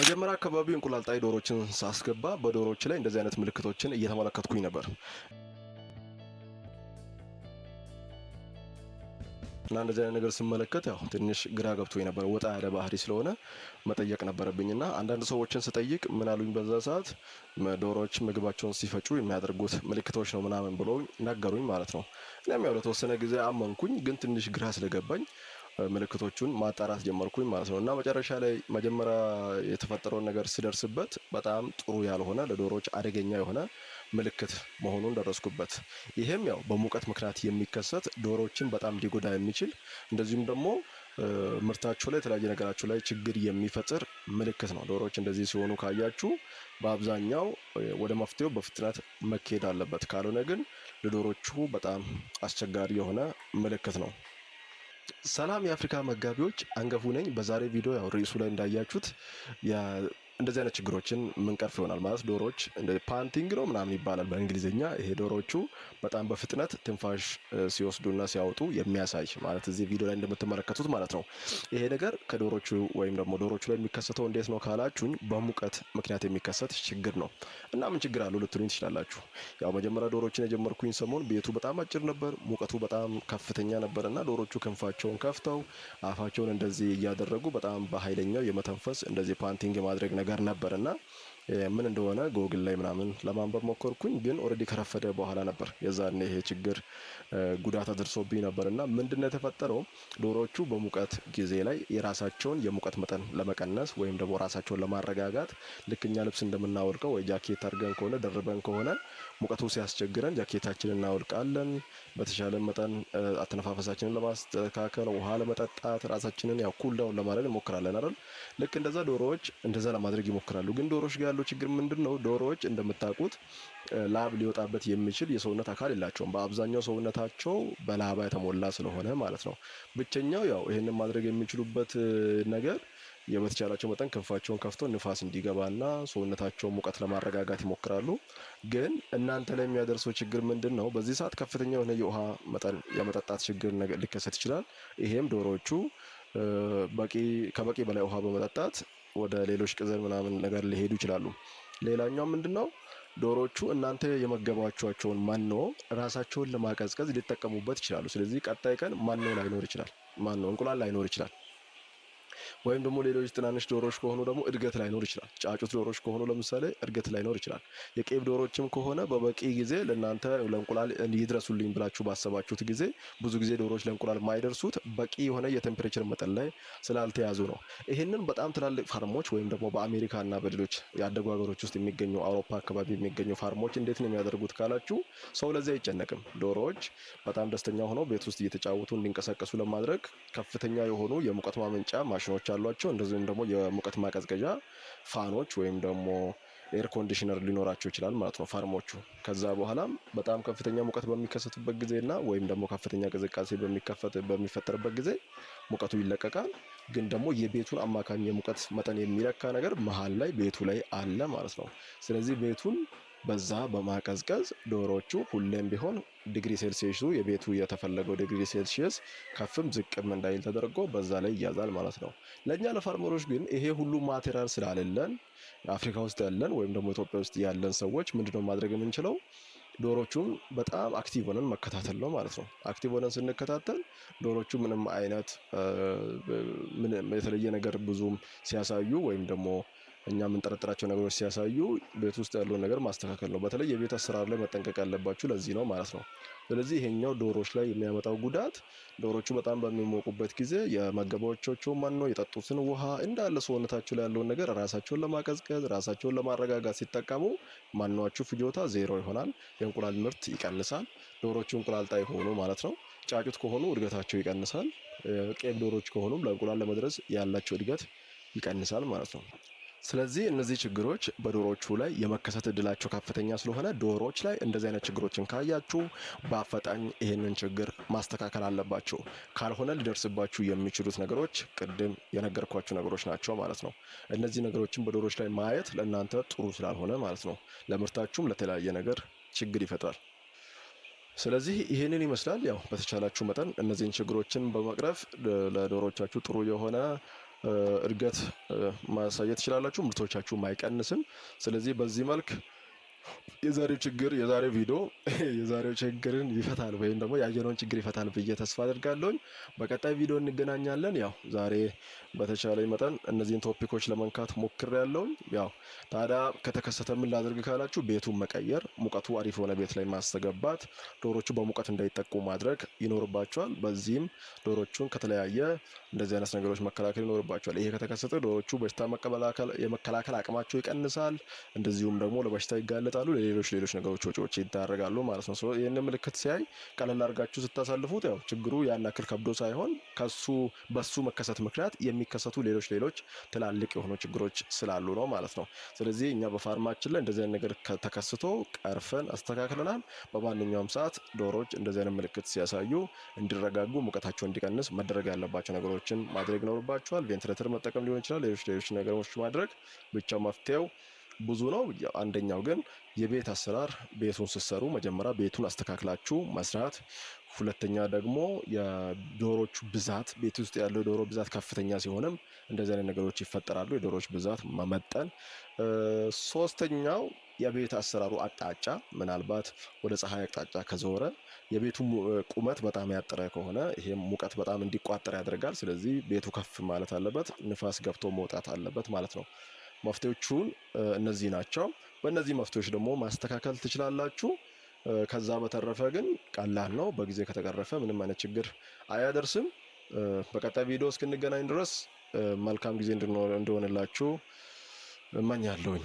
መጀመሪያ አካባቢ እንቁላል ጣይ ዶሮችን ሳስገባ በዶሮዎች ላይ እንደዚህ አይነት ምልክቶችን እየተመለከትኩኝ ነበር እና እንደዚህ አይነት ነገር ስመለከት ያው ትንሽ ግራ ገብቶኝ ነበር። ወጣ ያለ ባህሪ ስለሆነ መጠየቅ ነበረብኝና አንዳንድ ሰዎችን ስጠይቅ ምን አሉኝ፣ በዛ ሰዓት ዶሮዎች ምግባቸውን ሲፈጩ የሚያደርጉት ምልክቶች ነው ምናምን ብለው ነገሩኝ ማለት ነው። እኔም ያው ለተወሰነ ጊዜ አመንኩኝ፣ ግን ትንሽ ግራ ስለገባኝ ምልክቶቹን ማጣራት ጀመርኩኝ ማለት ነው። እና መጨረሻ ላይ መጀመሪያ የተፈጠረውን ነገር ስደርስበት በጣም ጥሩ ያልሆነ ለዶሮዎች አደገኛ የሆነ ምልክት መሆኑን ደረስኩበት። ይሄም ያው በሙቀት ምክንያት የሚከሰት ዶሮዎችን በጣም ሊጎዳ የሚችል እንደዚሁም ደግሞ ምርታቸው ላይ የተለያየ ነገራቸው ላይ ችግር የሚፈጥር ምልክት ነው። ዶሮዎች እንደዚህ ሲሆኑ ካያችሁ በአብዛኛው ወደ መፍትሄው በፍጥነት መካሄድ አለበት። ካልሆነ ግን ለዶሮቹ በጣም አስቸጋሪ የሆነ ምልክት ነው። ሰላም የአፍሪካ መጋቢዎች፣ አንገፉ ነኝ። በዛሬ ቪዲዮ ያው ርዕሱ ላይ እንዳያችሁት እንደዚህ አይነት ችግሮችን ምንቀርፍ ይሆናል ማለት ዶሮዎች እንደ ፓንቲንግ ነው ምናምን ይባላል በእንግሊዝኛ። ይሄ ዶሮዎቹ በጣም በፍጥነት ትንፋሽ ሲወስዱና ሲያወጡ የሚያሳይ ማለት እዚህ ቪዲዮ ላይ እንደምትመለከቱት ማለት ነው። ይሄ ነገር ከዶሮቹ ወይም ደግሞ ዶሮቹ ላይ የሚከሰተው እንዴት ነው ካላችሁኝ በሙቀት ምክንያት የሚከሰት ችግር ነው። እና ምን ችግር አለው ልትሉኝ ትችላላችሁ። ያው መጀመሪያ ዶሮዎችን የጀመርኩኝ ሰሞን ቤቱ በጣም አጭር ነበር፣ ሙቀቱ በጣም ከፍተኛ ነበር እና ዶሮቹ ክንፋቸውን ከፍተው አፋቸውን እንደዚህ እያደረጉ በጣም በኃይለኛው የመተንፈስ እንደዚህ ፓንቲንግ የማድረግ ነገር ነበርና ምን እንደሆነ ጎግል ላይ ምናምን ለማንበብ ሞከርኩኝ። ግን ኦሬዲ ከረፈደ በኋላ ነበር የዛኔ ይሄ ችግር ጉዳት አድርሶብኝ ነበርና ምንድነው የተፈጠረው? ዶሮዎቹ በሙቀት ጊዜ ላይ የራሳቸውን የሙቀት መጠን ለመቀነስ ወይም ደግሞ ራሳቸውን ለማረጋጋት ልክኛ ልብስ እንደምናወልቀው ወይ ጃኬት አድርገን ከሆነ ደርበን ከሆነ ሙቀቱ ሲያስቸግረን ጃኬታችንን እናወልቃለን። በተሻለ መጠን አተነፋፈሳችንን ለማስተካከል ውሃ ለመጠጣት ራሳችንን ያው ኩል ዳውን ለማድረግ እንሞክራለን አይደል? ልክ እንደዛ ዶሮዎች እንደዛ ለማድረግ ይሞክራሉ። ግን ዶሮዎች ጋር ያለው ችግር ምንድነው? ዶሮዎች እንደምታውቁት ላብ ሊወጣበት የሚችል የሰውነት አካል የላቸውም። በአብዛኛው ሰውነታቸው በላባ የተሞላ ስለሆነ ማለት ነው። ብቸኛው ያው ይሄንን ማድረግ የሚችሉበት ነገር በተቻላቸው መጠን ክንፋቸውን ከፍተው ንፋስ እንዲገባና ሰውነታቸው ሙቀት ለማረጋጋት ይሞክራሉ። ግን እናንተ ላይ የሚያደርሰው ችግር ምንድነው? በዚህ ሰዓት ከፍተኛ የሆነ የውሃ መጠን የመጠጣት ችግር ነገር ሊከሰት ይችላል። ይሄም ዶሮዎቹ ከበቂ በላይ ውሃ በመጠጣት ወደ ሌሎች ቅዘን ምናምን ነገር ሊሄዱ ይችላሉ። ሌላኛው ምንድነው? ዶሮዎቹ እናንተ የመገባቸውን መኖ ራሳቸውን ለማቀዝቀዝ ሊጠቀሙበት ይችላሉ። ስለዚህ ቀጣይ ቀን መኖ ላይኖር ይችላል፣ እንቁላል ላይኖር ይችላል። ወይም ደግሞ ሌሎች ትናንሽ ዶሮዎች ከሆኑ ደግሞ እድገት ላይኖር ይችላል። ጫጩት ዶሮዎች ከሆኑ ለምሳሌ እድገት ላይኖር ይችላል። የቄብ ዶሮዎችም ከሆነ በበቂ ጊዜ ለእናንተ ለእንቁላል ይድረሱልኝ ብላችሁ ባሰባችሁት ጊዜ ብዙ ጊዜ ዶሮዎች ለእንቁላል የማይደርሱት በቂ የሆነ የቴምፕሬቸር መጠን ላይ ስላልተያዙ ነው። ይህንን በጣም ትላልቅ ፋርሞች ወይም ደግሞ በአሜሪካና በሌሎች ያደጉ ሀገሮች ውስጥ የሚገኙ አውሮፓ አካባቢ የሚገኙ ፋርሞች እንዴት ነው የሚያደርጉት ካላችሁ ሰው ለዚህ አይጨነቅም። ዶሮዎች በጣም ደስተኛ ሆነው ቤት ውስጥ እየተጫወቱ እንዲንቀሳቀሱ ለማድረግ ከፍተኛ የሆኑ የሙቀት ማመንጫ ማሽኖች አሏቸው። እንደዚሁም ደግሞ የሙቀት ማቀዝቀዣ ፋኖች ወይም ደግሞ ኤር ኮንዲሽነር ሊኖራቸው ይችላል ማለት ነው ፋርሞቹ። ከዛ በኋላም በጣም ከፍተኛ ሙቀት በሚከሰትበት ጊዜና ወይም ደግሞ ከፍተኛ ቅዝቃዜ በሚፈጠርበት ጊዜ ሙቀቱ ይለቀቃል። ግን ደግሞ የቤቱን አማካኝ የሙቀት መጠን የሚለካ ነገር መሃል ላይ ቤቱ ላይ አለ ማለት ነው። ስለዚህ ቤቱን በዛ በማቀዝቀዝ ዶሮዎቹ ሁሌም ቢሆን ዲግሪ ሴልሺየሱ የቤቱ የተፈለገው ዲግሪ ሴልሺየስ ከፍም ዝቅም እንዳይል ተደርጎ በዛ ላይ ይያዛል ማለት ነው። ለኛ ለፋርመሮች ግን ይሄ ሁሉ ማቴሪያል ስላልለን አፍሪካ ውስጥ ያለን ወይም ደግሞ ኢትዮጵያ ውስጥ ያለን ሰዎች ምንድነው ማድረግ የምንችለው? ዶሮቹን በጣም አክቲቭ ሆነን መከታተል ነው ማለት ነው። አክቲቭ ሆነን ስንከታተል ዶሮቹ ምንም አይነት የተለየ ነገር ብዙም ሲያሳዩ ወይም ደግሞ እኛ የምንጠረጥራቸው ነገሮች ሲያሳዩ ቤት ውስጥ ያለውን ነገር ማስተካከል ነው። በተለይ የቤት አሰራር ላይ መጠንቀቅ ያለባችሁ ለዚህ ነው ማለት ነው። ስለዚህ ይሄኛው ዶሮዎች ላይ የሚያመጣው ጉዳት ዶሮቹ በጣም በሚሞቁበት ጊዜ የመገባዎቻቸው መኖ የጠጡትን ውሃ እንዳለ ሰውነታቸው ላይ ያለውን ነገር ራሳቸውን ለማቀዝቀዝ ራሳቸውን ለማረጋጋት ሲጠቀሙ መኖአችሁ ፍጆታ ዜሮ ይሆናል። የእንቁላል ምርት ይቀንሳል። ዶሮቹ እንቁላል ጣይ ሆኑ ማለት ነው። ጫጩት ከሆኑ እድገታቸው ይቀንሳል። ቄብ ዶሮዎች ከሆኑም ለእንቁላል ለመድረስ ያላቸው እድገት ይቀንሳል ማለት ነው። ስለዚህ እነዚህ ችግሮች በዶሮዎቹ ላይ የመከሰት እድላቸው ከፍተኛ ስለሆነ ዶሮዎች ላይ እንደዚህ አይነት ችግሮችን ካያችሁ በአፋጣኝ ይሄንን ችግር ማስተካከል አለባችሁ። ካልሆነ ሊደርስባችሁ የሚችሉት ነገሮች ቅድም የነገርኳችሁ ነገሮች ናቸው ማለት ነው። እነዚህ ነገሮችን በዶሮዎች ላይ ማየት ለእናንተ ጥሩ ስላልሆነ ማለት ነው ለምርታችሁም ለተለያየ ነገር ችግር ይፈጥራል። ስለዚህ ይሄንን ይመስላል። ያው በተቻላችሁ መጠን እነዚህን ችግሮችን በመቅረፍ ለዶሮዎቻችሁ ጥሩ የሆነ እድገት ማሳየት ትችላላችሁ። ምርቶቻችሁም አይቀንስም። ስለዚህ በዚህ መልክ የዛሬው ቪዲዮ የዛሬው ችግርን ይፈታል ወይም ደግሞ ያየነውን ችግር ይፈታል ብዬ ተስፋ አደርጋለሁኝ። በቀጣይ ቪዲዮ እንገናኛለን። ያው ዛሬ በተቻለኝ መጠን እነዚህን ቶፒኮች ለመንካት ሞክሬያለሁኝ። ያው ታዲያ ከተከሰተ ምን ላድርግ ካላችሁ ቤቱን መቀየር፣ ሙቀቱ አሪፍ የሆነ ቤት ላይ ማስተገባት፣ ዶሮቹ በሙቀት እንዳይጠቁ ማድረግ ይኖርባቸዋል። በዚህም ዶሮቹን ከተለያየ እንደዚህ አይነት ነገሮች መከላከል ይኖርባቸዋል። ይሄ ከተከሰተ ዶሮቹ በሽታ የመከላከል አቅማቸው ይቀንሳል። እንደዚሁም ደግሞ ለበሽታ ይጋለጣሉ። ሌሎች ነገሮች ወጪዎች ይዳረጋሉ ማለት ነው። ይህንን ምልክት ሲያይ ቀለል አድርጋችሁ ስታሳልፉት ያው ችግሩ ያን ያክል ከብዶ ሳይሆን በሱ መከሰት ምክንያት የሚከሰቱ ሌሎች ትላልቅ የሆኑ ችግሮች ስላሉ ነው ማለት ነው። ስለዚህ እኛ በፋርማችን ላይ እንደዚህ አይነት ነገር ተከስቶ ቀርፈን አስተካክለናል። በማንኛውም ሰዓት ዶሮዎች እንደዚህ አይነት ምልክት ሲያሳዩ እንዲረጋጉ፣ ሙቀታቸው እንዲቀንስ መደረግ ያለባቸው ነገሮችን ማድረግ ይኖርባቸዋል። ቬንትሌተር መጠቀም ሊሆን ይችላል። ሌሎች ነገሮች ማድረግ ብቻ መፍትሄው ብዙ ነው። አንደኛው ግን የቤት አሰራር ቤቱን ስትሰሩ መጀመሪያ ቤቱን አስተካክላችሁ መስራት። ሁለተኛ ደግሞ የዶሮቹ ብዛት ቤት ውስጥ ያለው ዶሮ ብዛት ከፍተኛ ሲሆንም እንደዚህ አይነት ነገሮች ይፈጠራሉ። የዶሮች ብዛት መመጠን። ሶስተኛው የቤት አሰራሩ አቅጣጫ ምናልባት ወደ ፀሐይ አቅጣጫ ከዞረ የቤቱ ቁመት በጣም ያጠረ ከሆነ ይሄም ሙቀት በጣም እንዲቋጠር ያደርጋል። ስለዚህ ቤቱ ከፍ ማለት አለበት፣ ንፋስ ገብቶ መውጣት አለበት ማለት ነው። መፍትሄዎቹን እነዚህ ናቸው። በእነዚህ መፍትሄዎች ደግሞ ማስተካከል ትችላላችሁ። ከዛ በተረፈ ግን ቀላል ነው። በጊዜ ከተቀረፈ ምንም አይነት ችግር አያደርስም። በቀጣይ ቪዲዮ እስክንገናኝ ድረስ መልካም ጊዜ እንደሆነላችሁ እመኛለሁኝ።